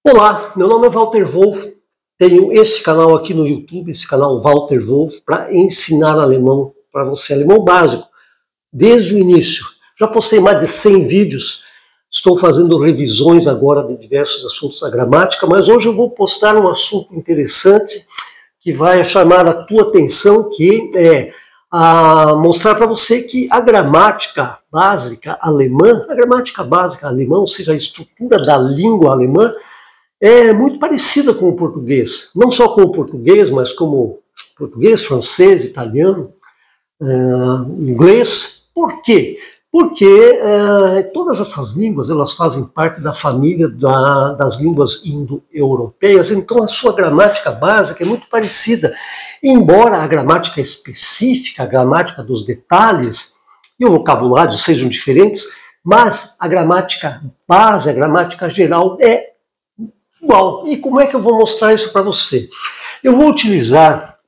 Olá, meu nome é Walter Wolff, tenho esse canal aqui no YouTube, esse canal Walter Wolff, para ensinar alemão para você, alemão básico, desde o início. Já postei mais de 100 vídeos, estou fazendo revisões agora de diversos assuntos da gramática, mas hoje eu vou postar um assunto interessante que vai chamar a tua atenção, que é mostrar para você que a gramática básica alemã, ou seja, a estrutura da língua alemã, é muito parecida com o português. Não só com o português, mas como português, francês, italiano, inglês. Por quê? Porque todas essas línguas elas fazem parte da família das línguas indo-europeias, então a sua gramática básica é muito parecida. Embora a gramática específica, a gramática dos detalhes e o vocabulário sejam diferentes, mas a gramática base, a gramática geral é igual. E como é que eu vou mostrar isso para você? Eu vou utilizar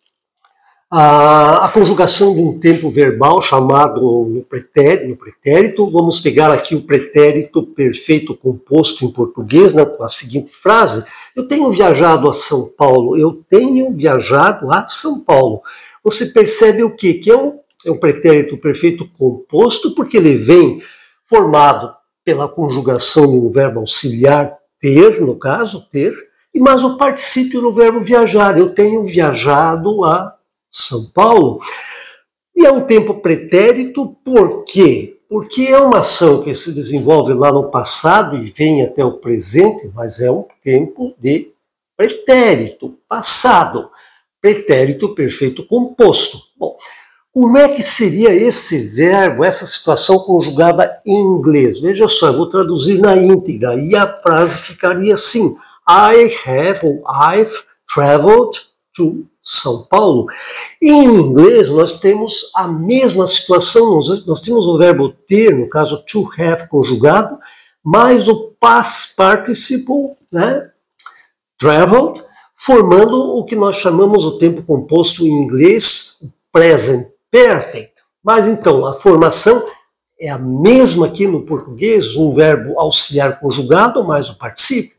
a conjugação de um tempo verbal chamado no pretérito. Vamos pegar aqui o pretérito perfeito composto em português, né, com a seguinte frase: eu tenho viajado a São Paulo. Eu tenho viajado a São Paulo. Você percebe o quê? Que é um pretérito perfeito composto, porque ele vem formado pela conjugação de um verbo auxiliar, ter, no caso, ter, e mais o particípio no verbo viajar. Eu tenho viajado a São Paulo. E é um tempo pretérito, por quê? Porque é uma ação que se desenvolve lá no passado e vem até o presente, mas é um tempo de pretérito, passado. Pretérito perfeito composto. Bom, como é que seria esse verbo, essa situação conjugada em inglês? Veja só, eu vou traduzir na íntegra e a frase ficaria assim: I've traveled to São Paulo. Em inglês, nós temos a mesma situação, nós temos o verbo ter, no caso to have conjugado, mais o past participle, né, traveled, formando o que nós chamamos o tempo composto em inglês, o present perfect. Mas então, a formação é a mesma aqui no português, um verbo auxiliar conjugado mais o particípio.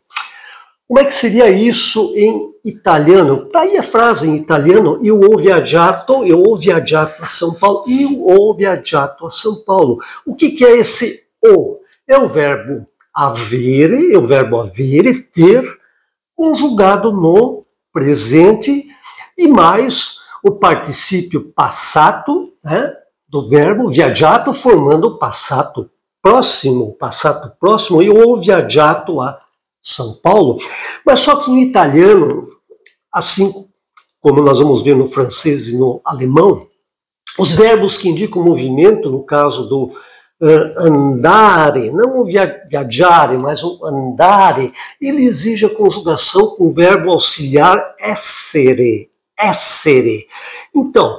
Como é que seria isso em italiano? Está aí a frase em italiano: eu ho viaggiato a São Paulo. Eu ho viaggiato a São Paulo. O que é esse o? É o verbo avere, ter, conjugado no presente e mais o particípio passato, né, do verbo viaggiato, formando o passato próximo, e o viaggiato a São Paulo. Mas só que em italiano, assim como nós vamos ver no francês e no alemão, os verbos que indicam movimento, no caso do andare, não o viaggiare, mas o andare, ele exige a conjugação com o verbo auxiliar essere. Então,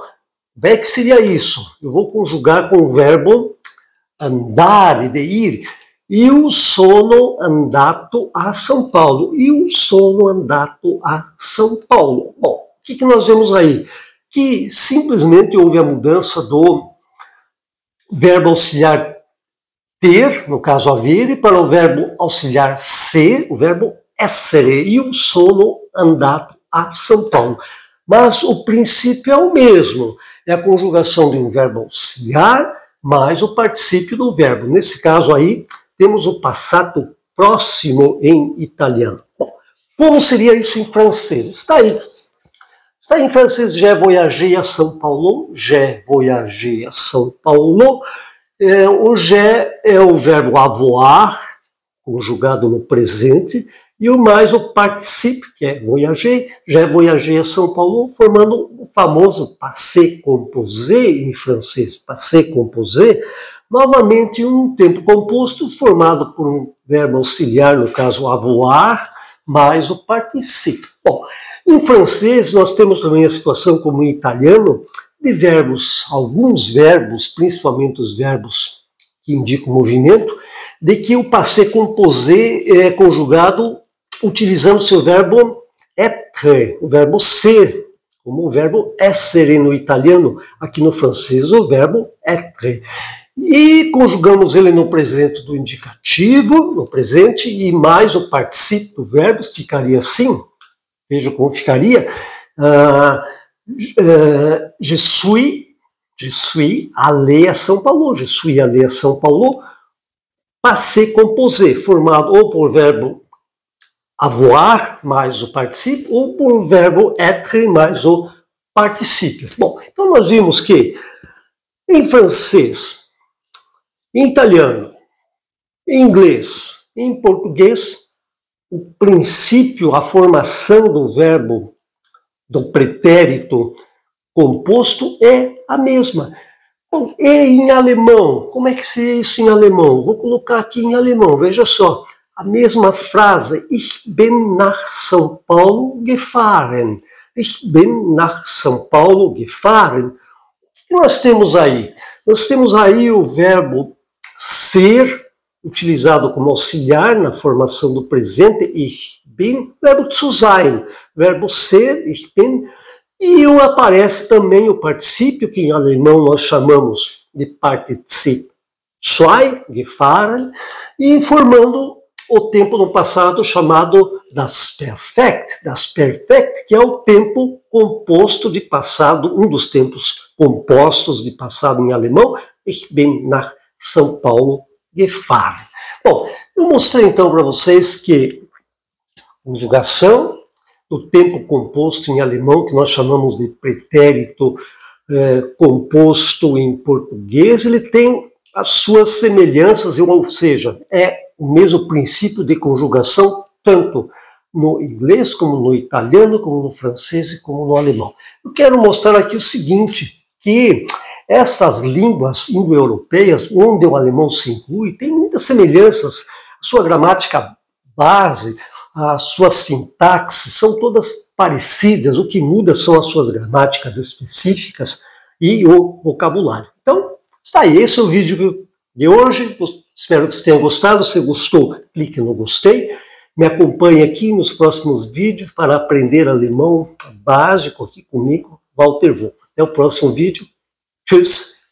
como é que seria isso? Eu vou conjugar com o verbo andare, de ir. Eu sono andato a São Paulo. Eu sono andato a São Paulo. Bom, o que nós vemos aí? Que simplesmente houve a mudança do verbo auxiliar ter, no caso avere, para o verbo auxiliar ser, o verbo essere. Eu sono andato a São Paulo. Mas o princípio é o mesmo. É a conjugação de um verbo auxiliar mais o particípio do verbo. Nesse caso aí, temos o passato próximo em italiano. Bom, como seria isso em francês? Está aí. Está em francês: j'ai voyagé a São Paulo. J'ai voyagé a São Paulo. O j'ai é o verbo avoir, conjugado no presente, e o mais o particípio, que é voyager, j'ai voyagé a São Paulo, formando o famoso passé composé em francês. Passé composé, novamente um tempo composto formado por um verbo auxiliar, no caso avoir, mais o particípio. Bom, em francês nós temos também a situação, como em italiano, de verbos, alguns verbos, principalmente os verbos que indicam movimento, de que o passé composé é conjugado utilizando seu verbo être, o verbo ser, como o verbo essere no italiano, aqui no francês o verbo être. E conjugamos ele no presente do indicativo, no presente, e mais o particípio do verbo, ficaria assim. Veja como ficaria. Je suis allé à São Paulo. Je suis allé à São Paulo. Passé composé, formado ou por verbo avoir mais o particípio, ou por verbo être mais o particípio. Bom, então nós vimos que em francês, em italiano, em inglês, em português, o princípio, a formação do verbo, do pretérito composto é a mesma. Bom, e em alemão, como é que seria isso em alemão? Vou colocar aqui em alemão, veja só. A mesma frase, ich bin nach São Paulo gefahren. Ich bin nach São Paulo gefahren. O que nós temos aí? Nós temos aí o verbo ser, utilizado como auxiliar na formação do presente, ich bin, verbo zu sein, verbo ser, ich bin, e aparece também o particípio, que em alemão nós chamamos de Partizip zwei, gefahren, e formando o tempo no passado chamado das Perfekt, que é o tempo composto de passado, um dos tempos compostos de passado em alemão, ich bin nach São Paulo gefahren. Bom, eu mostrei então para vocês que conjugação do tempo composto em alemão, que nós chamamos de pretérito composto em português, ele tem as suas semelhanças, ou seja, é o mesmo princípio de conjugação, tanto no inglês, como no italiano, como no francês e como no alemão. Eu quero mostrar aqui o seguinte, que essas línguas indo-europeias, onde o alemão se inclui, tem muitas semelhanças. A sua gramática base, a sua sintaxe, são todas parecidas. O que muda são as suas gramáticas específicas e o vocabulário. Então, está aí. Esse é o vídeo de hoje. Espero que vocês tenham gostado. Se gostou, clique no gostei. Me acompanhe aqui nos próximos vídeos para aprender alemão básico aqui comigo, Walter Wolff. Até o próximo vídeo. Tschüss.